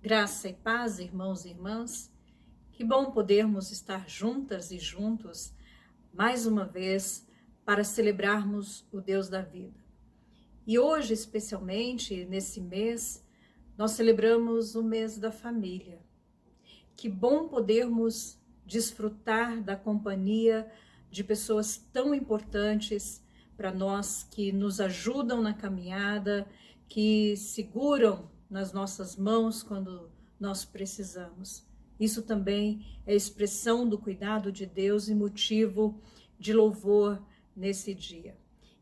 Graça e paz, irmãos e irmãs. Que bom podermos estar juntas e juntos mais uma vez para celebrarmos o Deus da vida. E hoje, especialmente nesse mês, nós celebramos o mês da família. Que bom podermos desfrutar da companhia de pessoas tão importantes para nós, que nos ajudam na caminhada, que seguram nas nossas mãos quando nós precisamos. Isso também é expressão do cuidado de Deus e motivo de louvor nesse dia.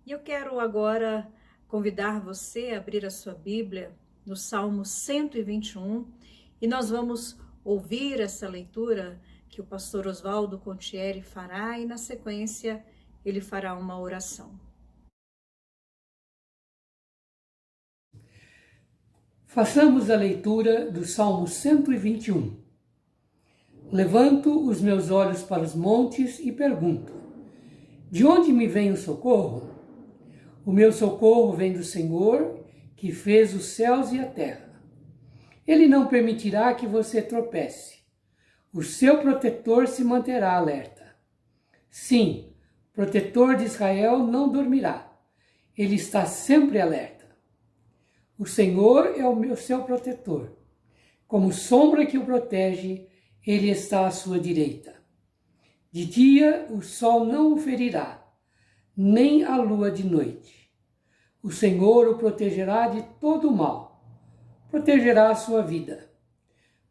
E eu quero agora convidar você a abrir a sua Bíblia no Salmo 121 e nós vamos ouvir essa leitura que o pastor Oswaldo Contieri fará e na sequência ele fará uma oração. Façamos a leitura do Salmo 121. Levanto os meus olhos para os montes e pergunto: de onde me vem o socorro? O meu socorro vem do Senhor, que fez os céus e a terra. Ele não permitirá que você tropece. O seu protetor se manterá alerta. Sim, o protetor de Israel não dormirá. Ele está sempre alerta. O Senhor é o seu protetor. Como sombra que o protege, ele está à sua direita. De dia o sol não o ferirá, nem a lua de noite. O Senhor o protegerá de todo o mal. Protegerá a sua vida.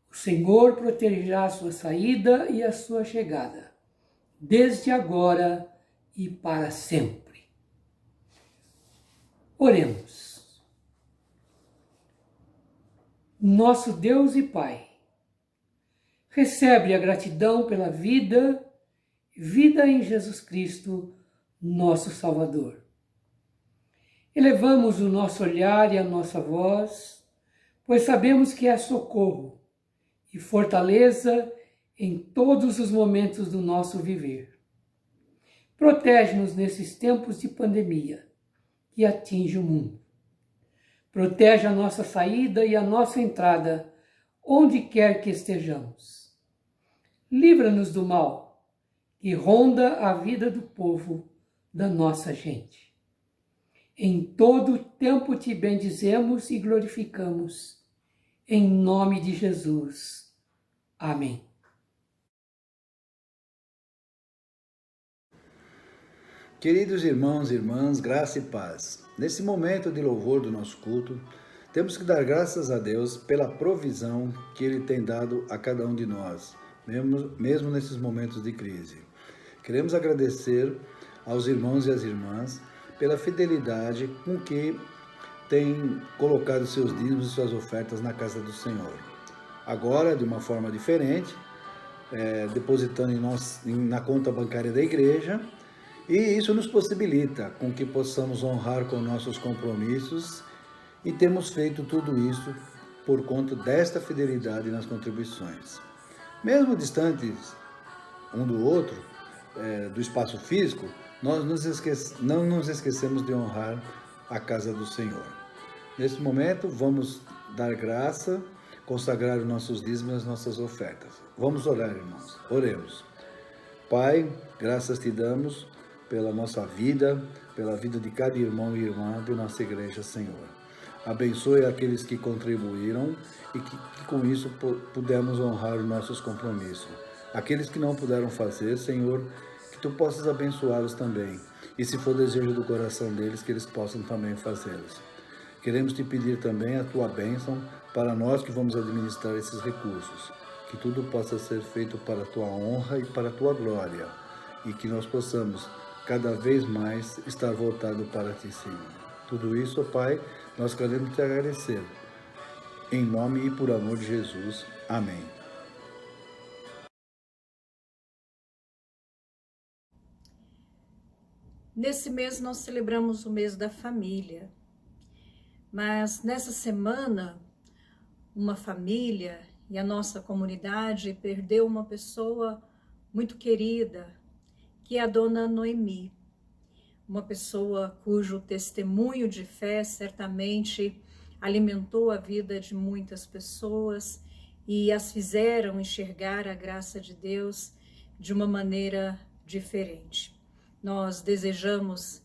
O Senhor protegerá a sua saída e a sua chegada, desde agora e para sempre. Oremos. Nosso Deus e Pai, recebe a gratidão pela vida em Jesus Cristo, nosso Salvador. Elevamos o nosso olhar e a nossa voz, pois sabemos que é socorro e fortaleza em todos os momentos do nosso viver. Protege-nos nesses tempos de pandemia que atinge o mundo. Protege a nossa saída e a nossa entrada, onde quer que estejamos. Livra-nos do mal, que ronda a vida do povo, da nossa gente. Em todo tempo te bendizemos e glorificamos. Em nome de Jesus. Amém. Queridos irmãos e irmãs, graça e paz. Nesse momento de louvor do nosso culto, temos que dar graças a Deus pela provisão que Ele tem dado a cada um de nós, mesmo nesses momentos de crise. Queremos agradecer aos irmãos e às irmãs pela fidelidade com que têm colocado seus dízimos e suas ofertas na casa do Senhor. Agora, de uma forma diferente, depositando na conta bancária da igreja, e isso nos possibilita com que possamos honrar com nossos compromissos e temos feito tudo isso por conta desta fidelidade nas contribuições. Mesmo distantes um do outro, do espaço físico, nós não nos esquecemos de honrar a casa do Senhor. Nesse momento, vamos dar graça, consagrar os nossos dízimos e as nossas ofertas. Vamos orar, irmãos. Oremos. Pai, graças te damos pela nossa vida, pela vida de cada irmão e irmã de nossa igreja, Senhor. Abençoe aqueles que contribuíram e que com isso pudemos honrar os nossos compromissos. Aqueles que não puderam fazer, Senhor, que tu possas abençoá-los também. E se for desejo do coração deles, que eles possam também fazê-los. Queremos te pedir também a tua bênção para nós que vamos administrar esses recursos. Que tudo possa ser feito para a tua honra e para a tua glória. E que nós possamos cada vez mais estar voltado para ti, Senhor. Tudo isso, ó Pai, nós queremos te agradecer. Em nome e por amor de Jesus. Amém. Nesse mês nós celebramos o mês da família, mas nessa semana uma família e a nossa comunidade perdeu uma pessoa muito querida, que é a dona Noemi, uma pessoa cujo testemunho de fé certamente alimentou a vida de muitas pessoas e as fizeram enxergar a graça de Deus de uma maneira diferente. Nós desejamos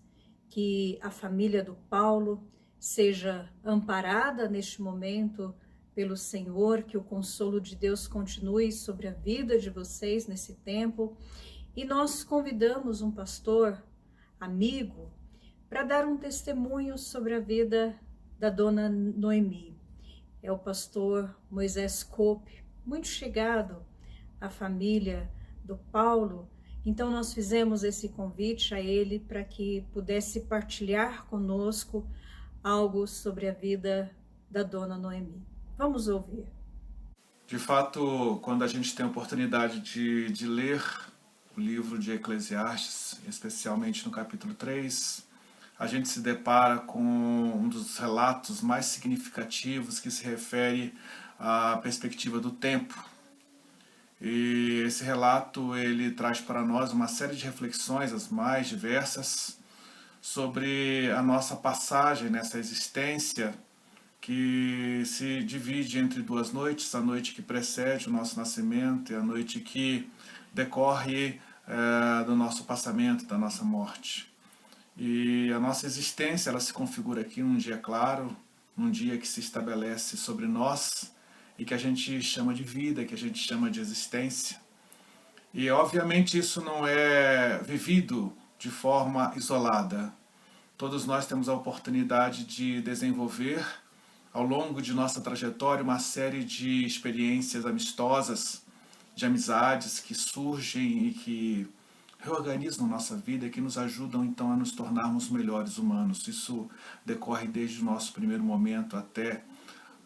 que a família do Paulo seja amparada neste momento pelo Senhor, que o consolo de Deus continue sobre a vida de vocês nesse tempo. E nós convidamos um pastor amigo para dar um testemunho sobre a vida da dona Noemi. É o pastor Moisés Cope, muito chegado à família do Paulo. Então nós fizemos esse convite a ele para que pudesse partilhar conosco algo sobre a vida da dona Noemi. Vamos ouvir. De fato, quando a gente tem a oportunidade de ler o livro de Eclesiastes, especialmente no capítulo 3, a gente se depara com um dos relatos mais significativos que se refere à perspectiva do tempo. E esse relato ele traz para nós uma série de reflexões, as mais diversas, sobre a nossa passagem nessa existência que se divide entre duas noites, a noite que precede o nosso nascimento e a noite que decorre do nosso passamento, da nossa morte. E a nossa existência ela se configura aqui num dia claro, num dia que se estabelece sobre nós e que a gente chama de vida, que a gente chama de existência. E obviamente isso não é vivido de forma isolada. Todos nós temos a oportunidade de desenvolver ao longo de nossa trajetória uma série de experiências amistosas, de amizades que surgem e que reorganizam nossa vida e que nos ajudam então a nos tornarmos melhores humanos. Isso decorre desde o nosso primeiro momento até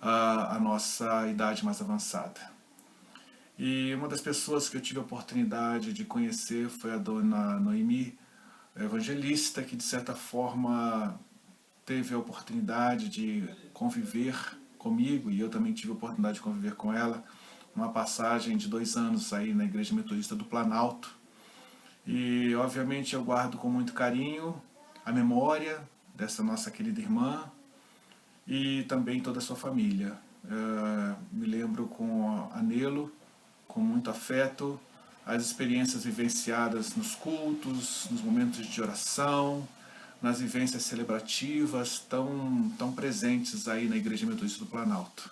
a nossa idade mais avançada. E uma das pessoas que eu tive a oportunidade de conhecer foi a dona Noemi, evangelista, que de certa forma teve a oportunidade de conviver comigo, e eu também tive a oportunidade de conviver com ela, uma passagem de 2 anos aí na Igreja Metodista do Planalto. E obviamente eu guardo com muito carinho a memória dessa nossa querida irmã e também toda a sua família. Me lembro com anelo, com muito afeto, as experiências vivenciadas nos cultos, nos momentos de oração, nas vivências celebrativas tão presentes aí na Igreja Metodista do Planalto.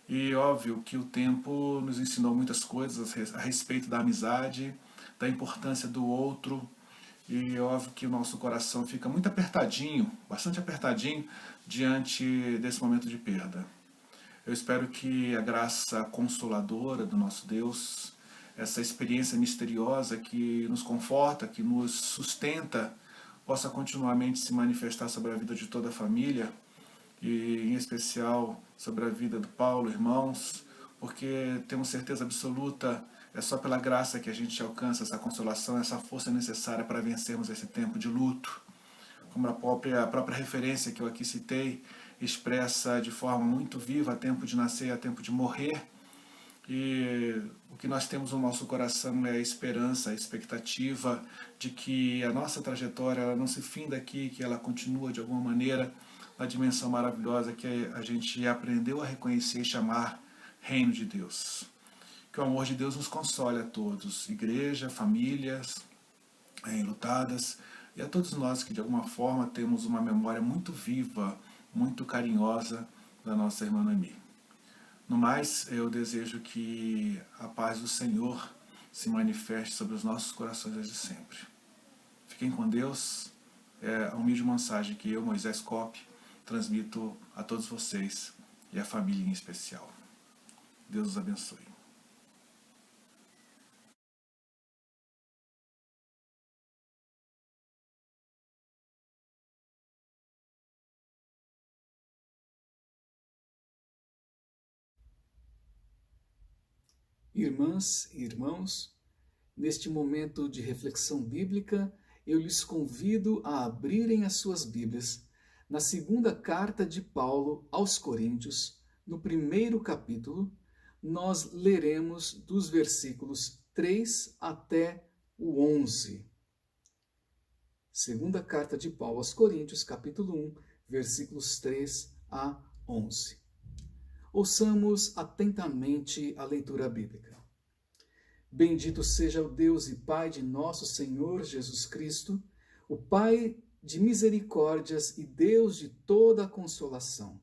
E óbvio que o tempo nos ensinou muitas coisas a respeito da amizade, da importância do outro, e óbvio que o nosso coração fica muito apertadinho, bastante apertadinho, diante desse momento de perda. Eu espero que a graça consoladora do nosso Deus, essa experiência misteriosa que nos conforta, que nos sustenta, possa continuamente se manifestar sobre a vida de toda a família, e em especial sobre a vida do Paulo, irmãos, porque temos certeza absoluta, é só pela graça que a gente alcança essa consolação, essa força necessária para vencermos esse tempo de luto. Como a própria referência que eu aqui citei, expressa de forma muito viva tempo de nascer e tempo de morrer. E o que nós temos no nosso coração é a esperança, a expectativa de que a nossa trajetória ela não se finda aqui, que ela continua de alguma maneira na dimensão maravilhosa que a gente aprendeu a reconhecer e chamar Reino de Deus. Que o amor de Deus nos console a todos, igreja, famílias enlutadas, e a todos nós que de alguma forma temos uma memória muito viva, muito carinhosa da nossa irmã Noemi. No mais, eu desejo que a paz do Senhor se manifeste sobre os nossos corações desde sempre. Fiquem com Deus. É a humilde mensagem que eu, Moisés Cope, transmito a todos vocês e a família em especial. Deus os abençoe. Irmãs e irmãos, neste momento de reflexão bíblica, eu lhes convido a abrirem as suas Bíblias na segunda carta de Paulo aos Coríntios, no primeiro capítulo, nós leremos dos versículos 3 até o 11. Segunda carta de Paulo aos Coríntios, capítulo 1, versículos 3 a 11. Ouçamos atentamente a leitura bíblica. Bendito seja o Deus e Pai de nosso Senhor Jesus Cristo, o Pai de misericórdias e Deus de toda a consolação.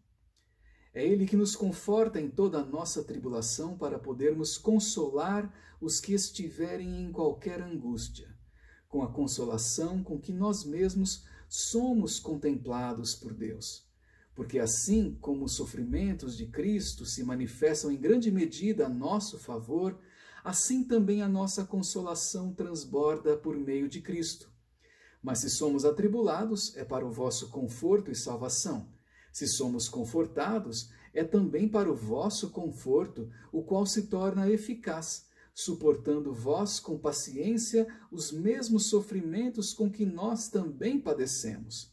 É Ele que nos conforta em toda a nossa tribulação para podermos consolar os que estiverem em qualquer angústia, com a consolação com que nós mesmos somos contemplados por Deus. Porque assim como os sofrimentos de Cristo se manifestam em grande medida a nosso favor, assim também a nossa consolação transborda por meio de Cristo. Mas se somos atribulados, é para o vosso conforto e salvação. Se somos confortados, é também para o vosso conforto, o qual se torna eficaz, suportando vós com paciência os mesmos sofrimentos com que nós também padecemos.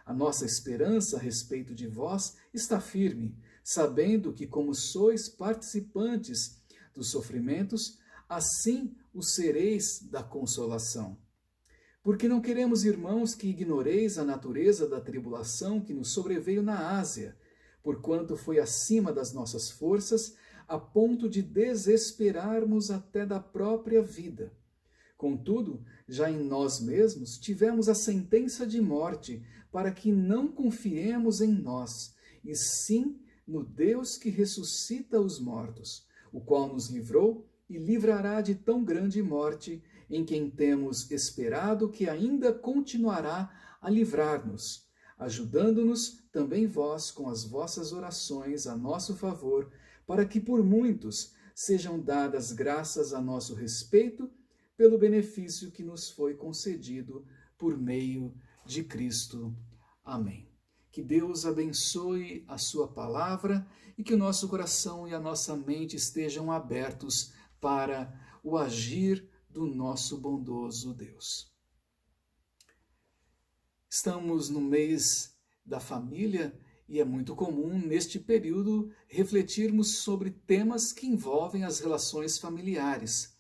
A nossa esperança a respeito de vós está firme, sabendo que, como sois participantes dos sofrimentos, assim o sereis da consolação. Porque não queremos, irmãos, que ignoreis a natureza da tribulação que nos sobreveio na Ásia, porquanto foi acima das nossas forças, a ponto de desesperarmos até da própria vida. Contudo, já em nós mesmos tivemos a sentença de morte, para que não confiemos em nós, e sim no Deus que ressuscita os mortos, o qual nos livrou e livrará de tão grande morte, em quem temos esperado que ainda continuará a livrar-nos, ajudando-nos também vós com as vossas orações a nosso favor, para que por muitos sejam dadas graças a nosso respeito, pelo benefício que nos foi concedido por meio de Cristo. Amém. Que Deus abençoe a sua palavra e que o nosso coração e a nossa mente estejam abertos para o agir do nosso bondoso Deus. Estamos no mês da família e é muito comum, neste período, refletirmos sobre temas que envolvem as relações familiares.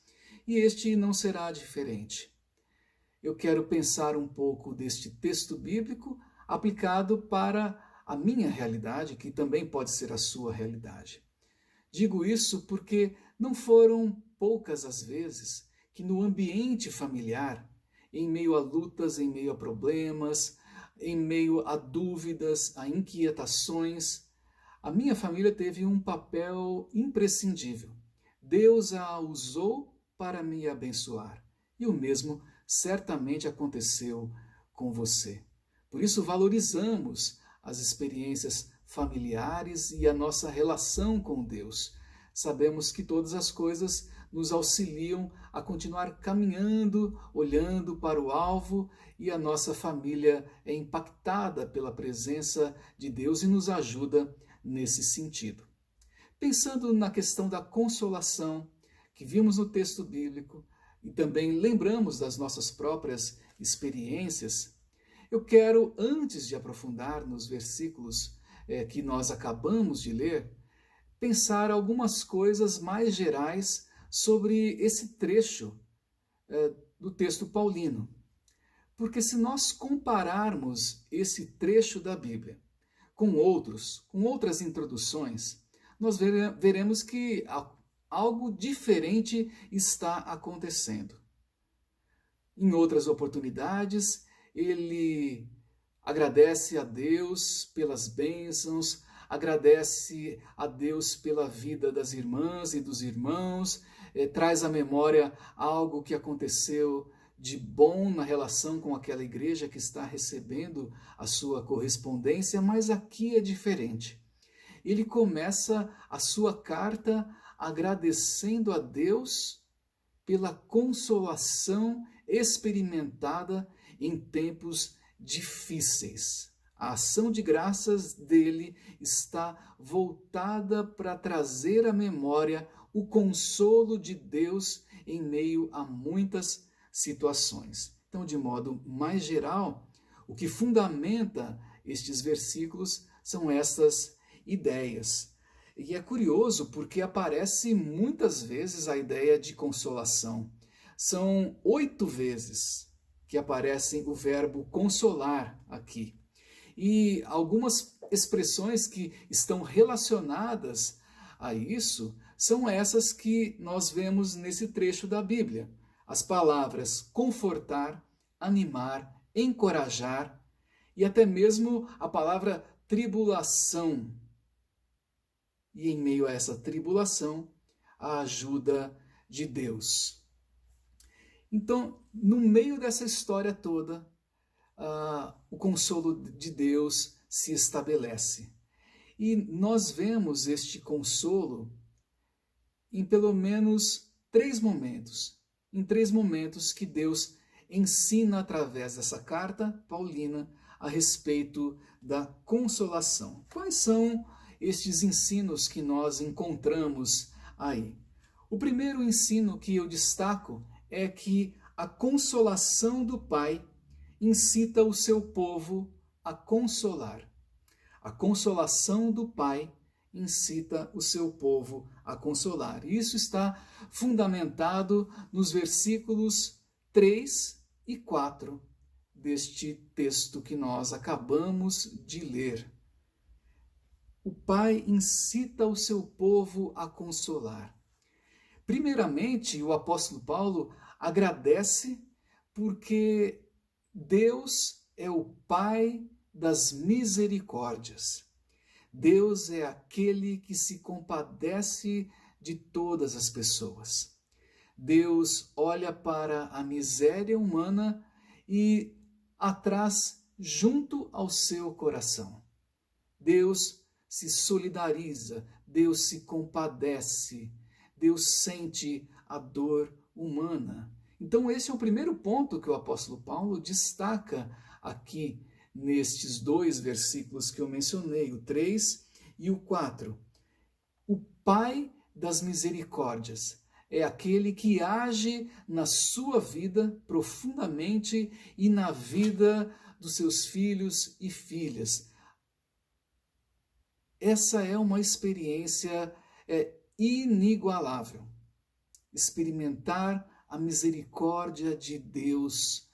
E este não será diferente. Eu quero pensar um pouco deste texto bíblico aplicado para a minha realidade, que também pode ser a sua realidade. Digo isso porque não foram poucas as vezes que no ambiente familiar, em meio a lutas, em meio a problemas, em meio a dúvidas, a inquietações, a minha família teve um papel imprescindível. Deus a usou para me abençoar. E o mesmo certamente aconteceu com você. Por isso valorizamos as experiências familiares e a nossa relação com Deus. Sabemos que todas as coisas nos auxiliam a continuar caminhando, olhando para o alvo, e a nossa família é impactada pela presença de Deus e nos ajuda nesse sentido. Pensando na questão da consolação, que vimos no texto bíblico, e também lembramos das nossas próprias experiências, eu quero, antes de aprofundar nos versículos que nós acabamos de ler, pensar algumas coisas mais gerais sobre esse trecho do texto paulino. Porque se nós compararmos esse trecho da Bíblia com outras introduções, nós veremos que algo diferente está acontecendo. Em outras oportunidades, ele agradece a Deus pelas bênçãos, agradece a Deus pela vida das irmãs e dos irmãos, traz à memória algo que aconteceu de bom na relação com aquela igreja que está recebendo a sua correspondência, mas aqui é diferente. Ele começa a sua carta agradecendo a Deus pela consolação experimentada em tempos difíceis. A ação de graças dele está voltada para trazer à memória o consolo de Deus em meio a muitas situações. Então, de modo mais geral, o que fundamenta estes versículos são essas ideias. E é curioso porque aparece muitas vezes a ideia de consolação. São 8 vezes que aparece o verbo consolar aqui. E algumas expressões que estão relacionadas a isso são essas que nós vemos nesse trecho da Bíblia. As palavras confortar, animar, encorajar e até mesmo a palavra tribulação. E em meio a essa tribulação, a ajuda de Deus. Então, no meio dessa história toda, o consolo de Deus se estabelece. E nós vemos este consolo em pelo menos 3 momentos. Em 3 momentos que Deus ensina através dessa carta paulina a respeito da consolação. Quais são estes ensinos que nós encontramos aí? O primeiro ensino que eu destaco é que a consolação do Pai incita o seu povo a consolar. A consolação do Pai incita o seu povo a consolar. Isso está fundamentado nos versículos 3 e 4 deste texto que nós acabamos de ler. O Pai incita o seu povo a consolar. Primeiramente, o apóstolo Paulo agradece porque Deus é o Pai das misericórdias. Deus é aquele que se compadece de todas as pessoas. Deus olha para a miséria humana e a traz junto ao seu coração. Deus se solidariza, Deus se compadece, Deus sente a dor humana. Então esse é o primeiro ponto que o apóstolo Paulo destaca aqui nestes 2 versículos que eu mencionei, o 3 e o 4. O Pai das misericórdias é aquele que age na sua vida profundamente e na vida dos seus filhos e filhas. Essa é uma experiência inigualável. Experimentar a misericórdia de Deus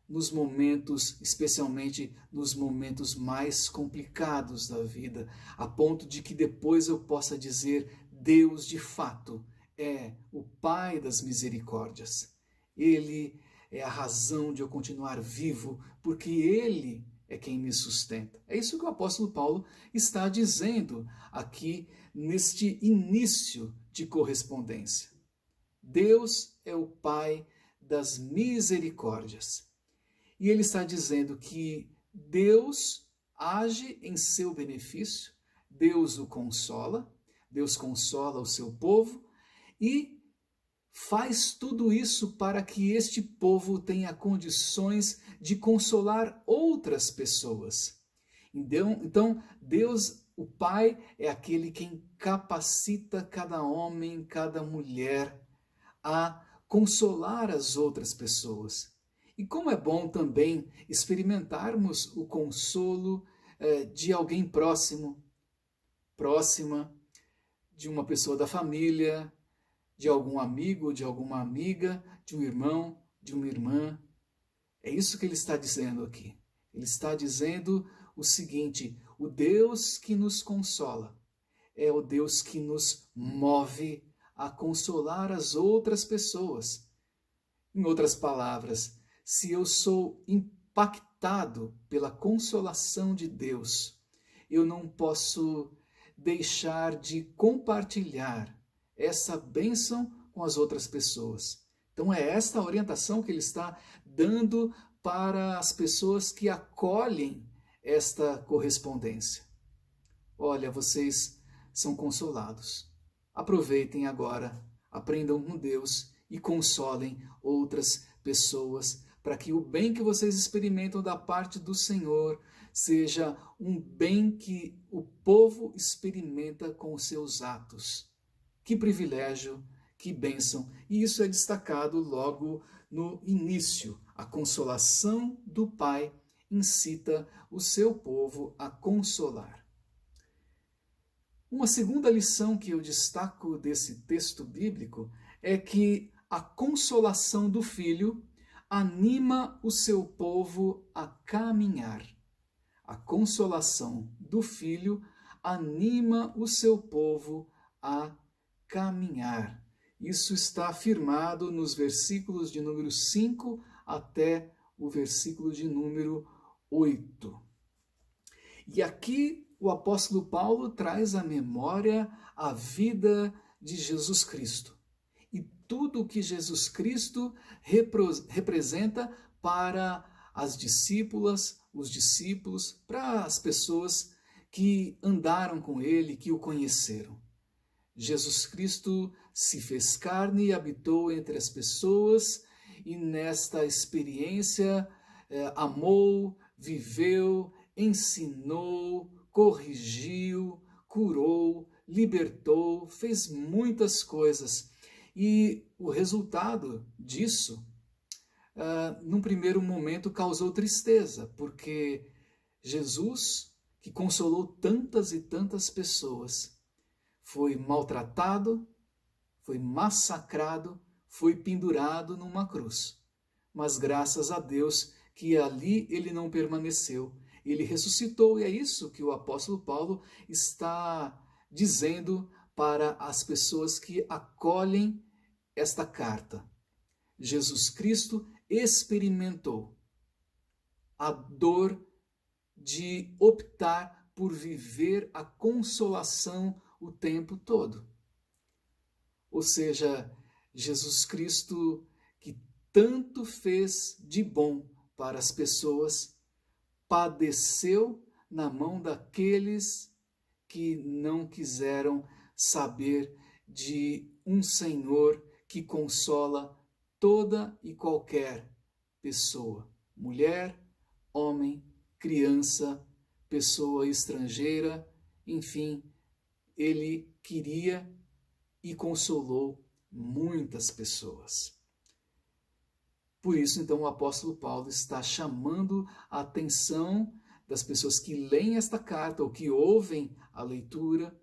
nos momentos, especialmente nos momentos mais complicados da vida, a ponto de que depois eu possa dizer: Deus de fato é o Pai das misericórdias. Ele é a razão de eu continuar vivo, porque Ele é quem me sustenta. É isso que o apóstolo Paulo está dizendo aqui neste início de correspondência. Deus é o Pai das misericórdias. E ele está dizendo que Deus age em seu benefício, Deus o consola, Deus consola o seu povo e faz tudo isso para que este povo tenha condições de consolar outras pessoas. Então, Deus, o Pai, é aquele quem capacita cada homem, cada mulher a consolar as outras pessoas. E como é bom também experimentarmos o consolo de alguém próximo, próxima, de uma pessoa da família, de algum amigo, de alguma amiga, de um irmão, de uma irmã. É isso que ele está dizendo aqui. Ele está dizendo o seguinte: o Deus que nos consola é o Deus que nos move a consolar as outras pessoas. Em outras palavras, se eu sou impactado pela consolação de Deus, eu não posso deixar de compartilhar essa bênção com as outras pessoas. Então é esta a orientação que ele está dando para as pessoas que acolhem esta correspondência. Olha, vocês são consolados. Aproveitem agora, aprendam com Deus e consolem outras pessoas para que o bem que vocês experimentam da parte do Senhor seja um bem que o povo experimenta com os seus atos. Que privilégio, que bênção! E isso é destacado logo no início. A consolação do Pai incita o seu povo a consolar. Uma segunda lição que eu destaco desse texto bíblico é que a consolação do Filho anima o seu povo a caminhar. A consolação do Filho anima o seu povo a caminhar. Isso está afirmado nos versículos de número 5 até o versículo de número 8. E aqui o apóstolo Paulo traz à memória a vida de Jesus Cristo e tudo o que Jesus Cristo representa para as discípulas, os discípulos, para as pessoas que andaram com ele, que o conheceram. Jesus Cristo se fez carne e habitou entre as pessoas e nesta experiência amou, viveu, ensinou, corrigiu, curou, libertou, fez muitas coisas. E o resultado disso, num primeiro momento, causou tristeza, porque Jesus, que consolou tantas e tantas pessoas, foi maltratado, foi massacrado, foi pendurado numa cruz. Mas graças a Deus que ali ele não permaneceu. Ele ressuscitou e é isso que o apóstolo Paulo está dizendo para as pessoas que acolhem esta carta. Jesus Cristo experimentou a dor de optar por viver a consolação o tempo todo. Ou seja, Jesus Cristo, que tanto fez de bom para as pessoas, padeceu na mão daqueles que não quiseram saber de um Senhor que consola toda e qualquer pessoa, mulher, homem, criança, pessoa estrangeira, enfim, ele queria e consolou muitas pessoas. Por isso, então, o apóstolo Paulo está chamando a atenção das pessoas que leem esta carta ou que ouvem a leitura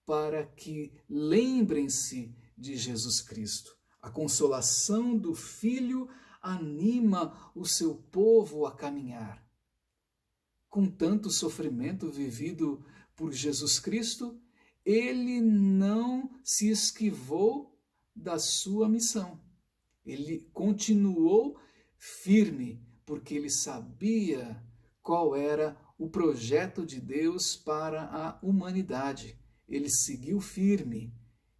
para que lembrem-se de Jesus Cristo. A consolação do Filho anima o seu povo a caminhar. Com tanto sofrimento vivido por Jesus Cristo, ele não se esquivou da sua missão. Ele continuou firme, porque ele sabia qual era o projeto de Deus para a humanidade. Ele seguiu firme,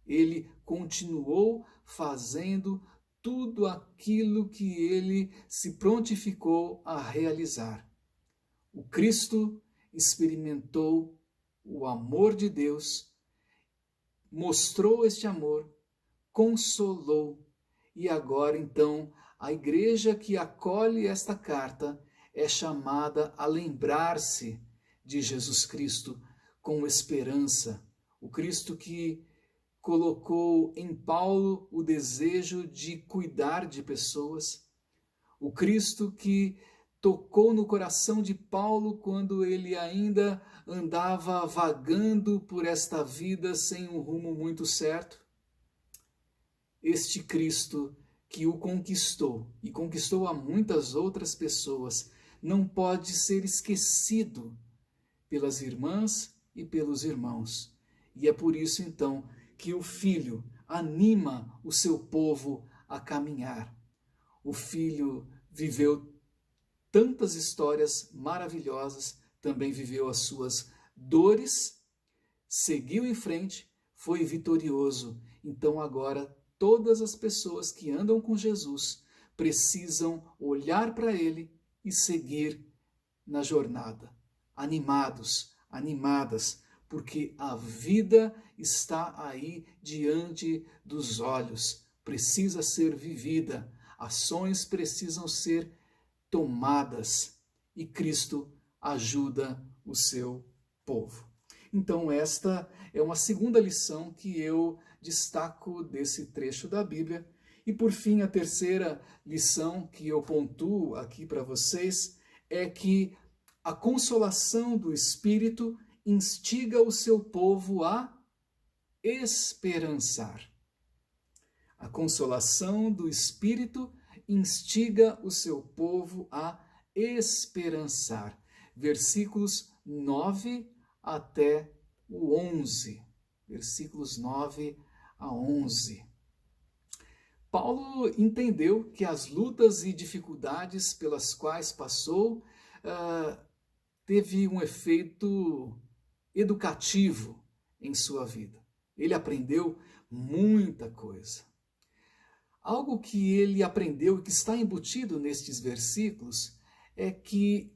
ele continuou fazendo tudo aquilo que ele se prontificou a realizar. O Cristo experimentou o amor de Deus, mostrou este amor, consolou, e agora então a igreja que acolhe esta carta é chamada a lembrar-se de Jesus Cristo com esperança. O Cristo que colocou em Paulo o desejo de cuidar de pessoas. O Cristo que tocou no coração de Paulo quando ele ainda andava vagando por esta vida sem um rumo muito certo. Este Cristo que o conquistou e conquistou a muitas outras pessoas não pode ser esquecido pelas irmãs e pelos irmãos. E é por isso então que o Filho anima o seu povo a caminhar. O Filho viveu tantas histórias maravilhosas, também viveu as suas dores, seguiu em frente, foi vitorioso. Então agora todas as pessoas que andam com Jesus precisam olhar para ele e seguir na jornada, animados, animadas, porque a vida está aí diante dos olhos, precisa ser vivida, ações precisam ser tomadas e Cristo ajuda o seu povo. Então esta é uma segunda lição que eu destaco desse trecho da Bíblia. E por fim, a terceira lição que eu pontuo aqui para vocês é que a consolação do Espírito instiga o seu povo a esperançar. A consolação do Espírito instiga o seu povo a esperançar. Versículos 9 até o 11, versículos 9 a 11. Paulo entendeu que as lutas e dificuldades pelas quais passou teve um efeito educativo em sua vida. Ele aprendeu muita coisa. Algo que ele aprendeu e que está embutido nestes versículos é que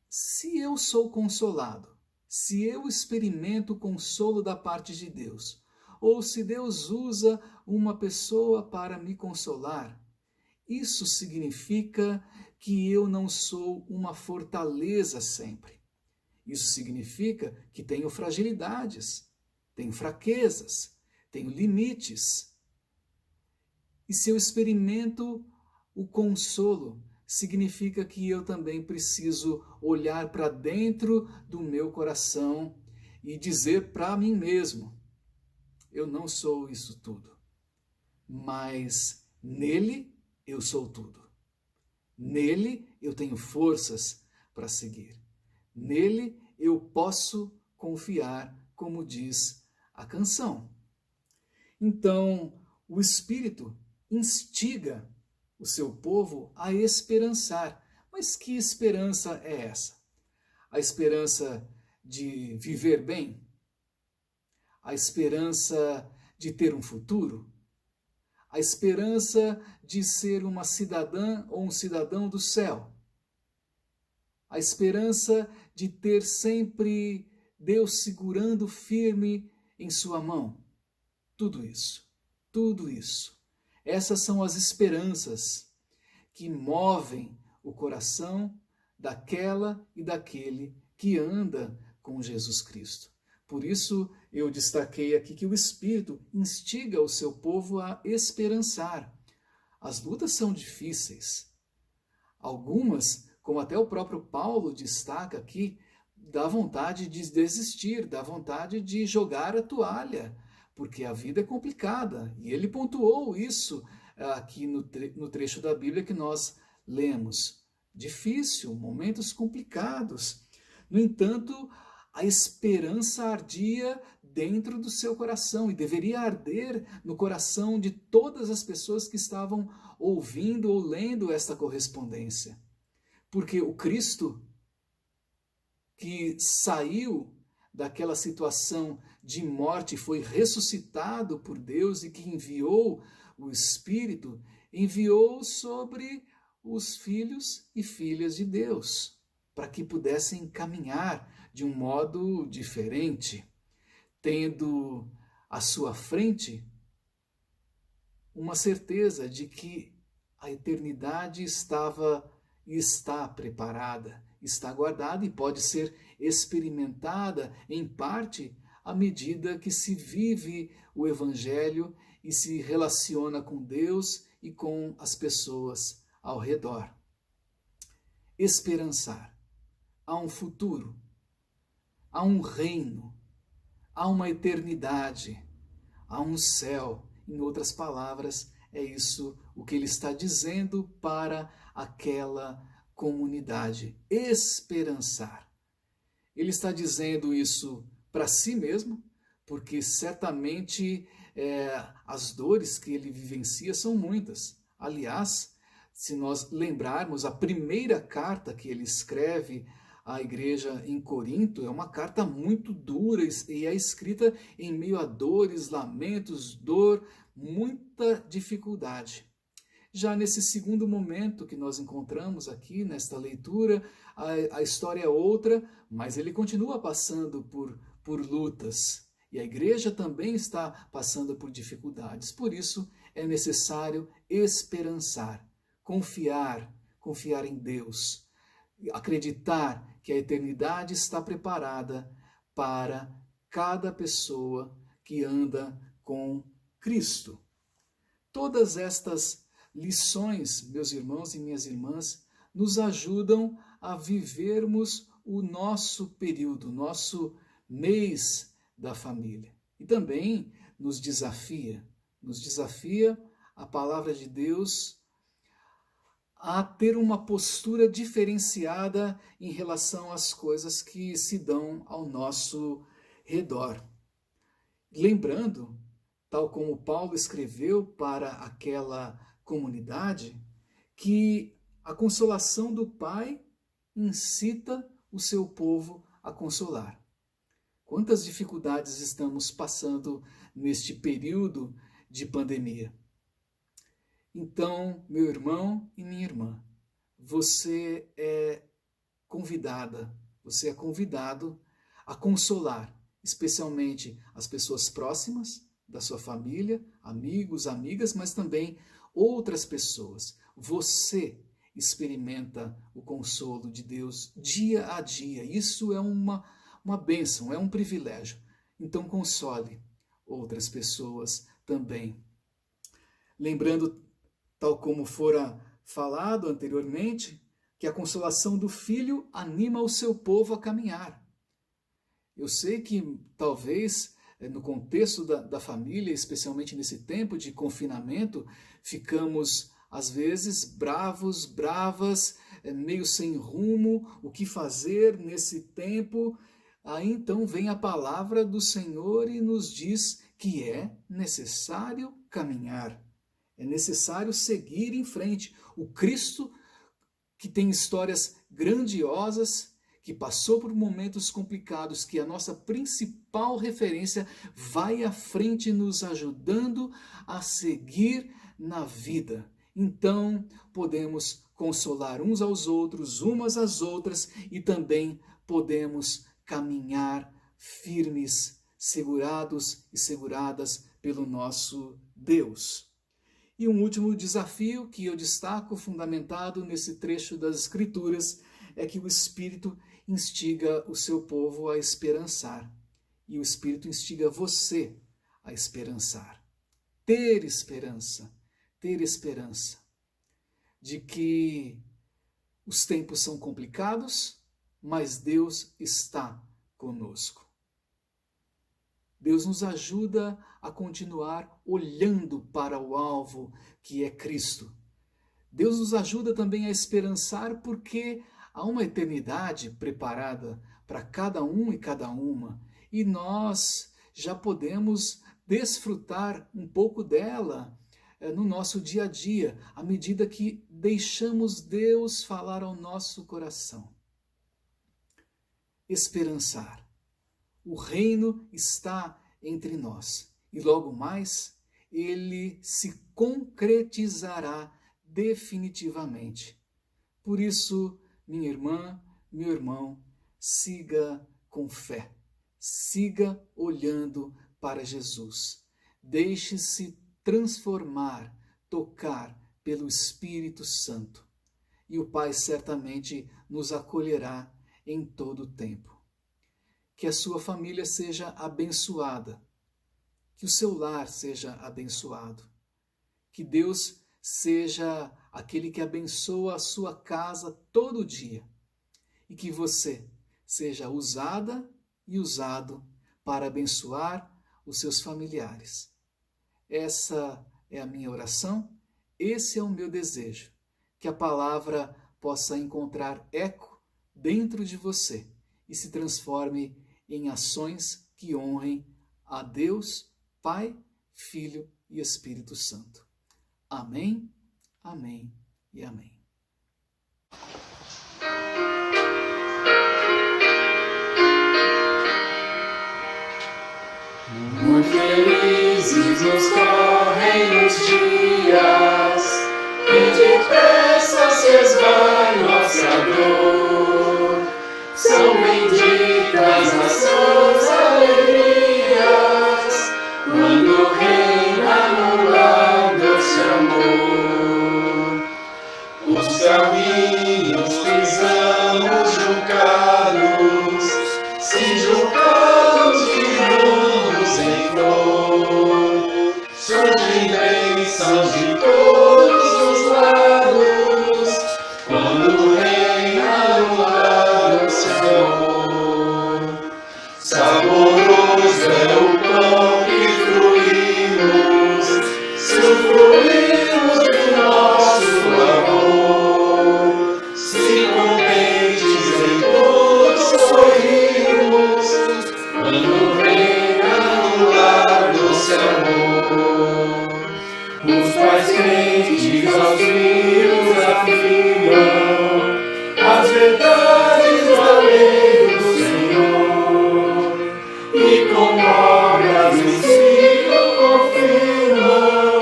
se eu sou consolado, se eu experimento o consolo da parte de Deus, ou se Deus usa uma pessoa para me consolar, isso significa que eu não sou uma fortaleza sempre. Isso significa que tenho fragilidades, tenho fraquezas, tenho limites. E se eu experimento o consolo, significa que eu também preciso olhar para dentro do meu coração e dizer para mim mesmo: eu não sou isso tudo, mas nele eu sou tudo. Nele eu tenho forças para seguir. Nele eu posso confiar, como diz a canção. Então, o Espírito instiga o seu povo a esperançar. Mas que esperança é essa? A esperança de viver bem? A esperança de ter um futuro? A esperança de ser uma cidadã ou um cidadão do céu? A esperança de ter sempre Deus segurando firme em sua mão? Tudo isso. Essas são as esperanças que movem o coração daquela e daquele que anda com Jesus Cristo. Por isso eu destaquei aqui que o Espírito instiga o seu povo a esperançar. As lutas são difíceis. Algumas, como até o próprio Paulo destaca aqui, dá vontade de desistir, dá vontade de jogar a toalha, porque a vida é complicada. E ele pontuou isso aqui no trecho da Bíblia que nós lemos. Difícil, momentos complicados. No entanto, a esperança ardia dentro do seu coração e deveria arder no coração de todas as pessoas que estavam ouvindo ou lendo esta correspondência. Porque o Cristo que saiu daquela situação de morte, foi ressuscitado por Deus e que enviou o Espírito, enviou sobre os filhos e filhas de Deus, para que pudessem caminhar de um modo diferente, tendo à sua frente uma certeza de que a eternidade estava e está preparada, está guardada e pode ser experimentada em parte à medida que se vive o Evangelho e se relaciona com Deus e com as pessoas ao redor. Esperançar. Há um futuro, há um reino, há uma eternidade, há um céu. Em outras palavras, é isso o que ele está dizendo para aquela comunidade. Esperançar. Ele está dizendo isso para si mesmo, porque certamente as dores que ele vivencia são muitas. Aliás, se nós lembrarmos, a primeira carta que ele escreve à igreja em Corinto é uma carta muito dura e é escrita em meio a dores, lamentos, dor, muita dificuldade. Já nesse segundo momento que nós encontramos aqui nesta leitura, a história é outra, mas ele continua passando por lutas. E a igreja também está passando por dificuldades. Por isso é necessário esperançar, confiar em Deus, acreditar que a eternidade está preparada para cada pessoa que anda com Cristo. Todas estas lições, meus irmãos e minhas irmãs, nos ajudam a vivermos o nosso período, nosso mês da família. E também nos desafia a palavra de Deus a ter uma postura diferenciada em relação às coisas que se dão ao nosso redor. Lembrando, tal como Paulo escreveu para aquela comunidade, que a consolação do Pai incita o seu povo a consolar. Quantas dificuldades estamos passando neste período de pandemia? Então, meu irmão e minha irmã, você é convidada, você é convidado a consolar, especialmente as pessoas próximas da sua família, amigos, amigas, mas também outras pessoas. Você experimenta o consolo de Deus dia a dia. Isso é uma bênção, é um privilégio. Então console outras pessoas também. Lembrando, tal como fora falado anteriormente, que a consolação do Filho anima o seu povo a caminhar. Eu sei que talvez no contexto da família, especialmente nesse tempo de confinamento, ficamos às vezes bravos, bravas, meio sem rumo, o que fazer nesse tempo. Aí então vem a palavra do Senhor e nos diz que é necessário caminhar, é necessário seguir em frente. O Cristo, que tem histórias grandiosas, que passou por momentos complicados, que a nossa principal referência, vai à frente nos ajudando a seguir na vida. Então, podemos consolar uns aos outros, umas às outras, e também podemos caminhar firmes, segurados e seguradas pelo nosso Deus. E um último desafio que eu destaco, fundamentado nesse trecho das Escrituras, é que o Espírito instiga o seu povo a esperançar. E o Espírito instiga você a esperançar. Ter esperança de que os tempos são complicados, mas Deus está conosco. Deus nos ajuda a continuar olhando para o alvo que é Cristo. Deus nos ajuda também a esperançar porque há uma eternidade preparada para cada um e cada uma, e nós já podemos desfrutar um pouco dela no nosso dia a dia, à medida que deixamos Deus falar ao nosso coração. Esperançar. O reino está entre nós e logo mais ele se concretizará definitivamente. Por isso, minha irmã, meu irmão, siga com fé, siga olhando para Jesus. Deixe-se transformar, tocar pelo Espírito Santo. E o Pai certamente nos acolherá em todo o tempo. Que a sua família seja abençoada, que o seu lar seja abençoado, que Deus seja aquele que abençoa a sua casa todo dia e que você seja usada e usado para abençoar os seus familiares. Essa é a minha oração, esse é o meu desejo, que a palavra possa encontrar eco dentro de você e se transforme em ações que honrem a Deus, Pai, Filho e Espírito Santo. Amém, amém e amém. Muito felizes nos correm os dias, e depressa se esvai nossa dor. São benditas as suas alegrias, quando reina no lar doce amor. Os caminhos pisamos juncados, se juncados viramos em flor. Surgem bênçãos de todos os lados, quando reina no lar doce amor. Saboroso é o pão que fruímos, se fruímos do nosso amor. aos rios afirmam as verdades da lei do Senhor, e com obras o ensino confirmam,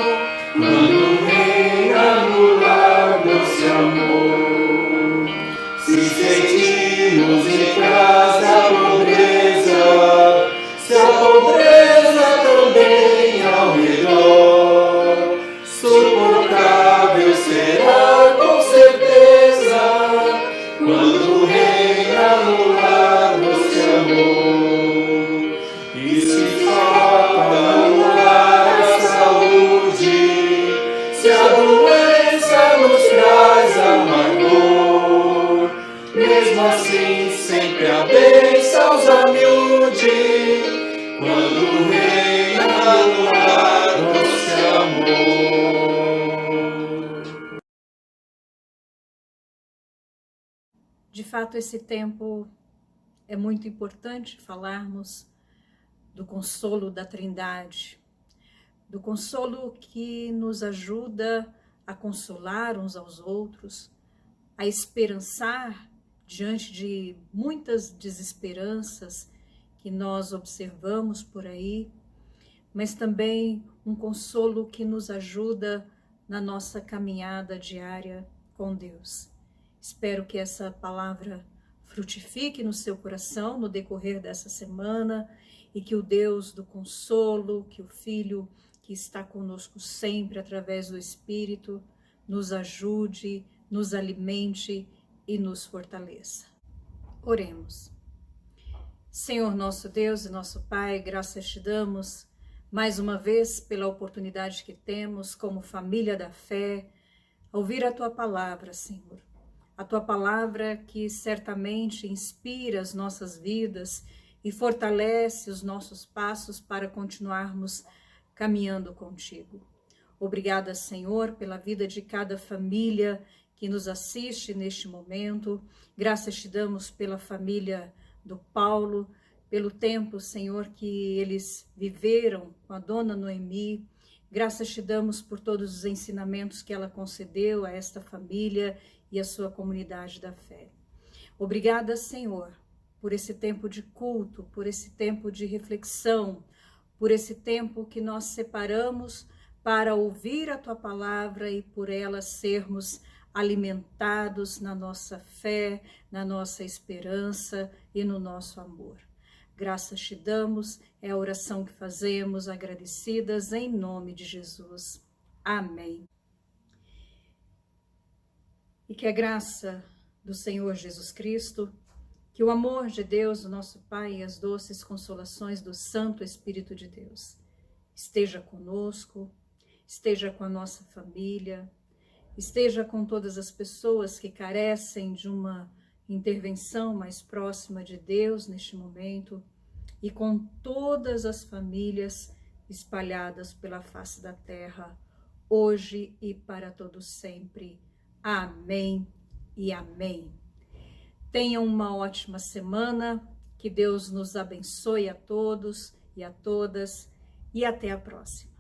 quando reina no lar doce amor. Se sentimos em casa a pobreza, se a pobreza também ao redor, suportável será com certeza, quando reina no lar doce amor. E se falta no lar a saúde, se a doença nos traz amargor, mesmo assim sempre a bênção a miúde, quando reina no lar doce amor. De fato, esse tempo é muito importante falarmos do consolo da Trindade, do consolo que nos ajuda a consolar uns aos outros, a esperançar diante de muitas desesperanças que nós observamos por aí, mas também um consolo que nos ajuda na nossa caminhada diária com Deus. Espero que essa palavra frutifique no seu coração no decorrer dessa semana e que o Deus do consolo, que o Filho que está conosco sempre através do Espírito, nos ajude, nos alimente e nos fortaleça. Oremos. Senhor nosso Deus e nosso Pai, graças te damos mais uma vez pela oportunidade que temos como família da fé, a ouvir a Tua palavra, Senhor. A Tua palavra que certamente inspira as nossas vidas e fortalece os nossos passos para continuarmos caminhando contigo. Obrigada, Senhor, pela vida de cada família que nos assiste neste momento. Graças te damos pela família do Paulo, pelo tempo, Senhor, que eles viveram com a dona Noemi. Graças te damos por todos os ensinamentos que ela concedeu a esta família e a sua comunidade da fé. Obrigada, Senhor, por esse tempo de culto, por esse tempo de reflexão, por esse tempo que nós separamos para ouvir a Tua palavra e por ela sermos alimentados na nossa fé, na nossa esperança e no nosso amor. Graças te damos, é a oração que fazemos, agradecidas em nome de Jesus. Amém. E que a graça do Senhor Jesus Cristo, que o amor de Deus, o nosso Pai, e as doces consolações do Santo Espírito de Deus esteja conosco, esteja com a nossa família, esteja com todas as pessoas que carecem de uma intervenção mais próxima de Deus neste momento e com todas as famílias espalhadas pela face da terra, hoje e para todo sempre. Amém e amém. Tenham uma ótima semana, que Deus nos abençoe a todos e a todas e até a próxima.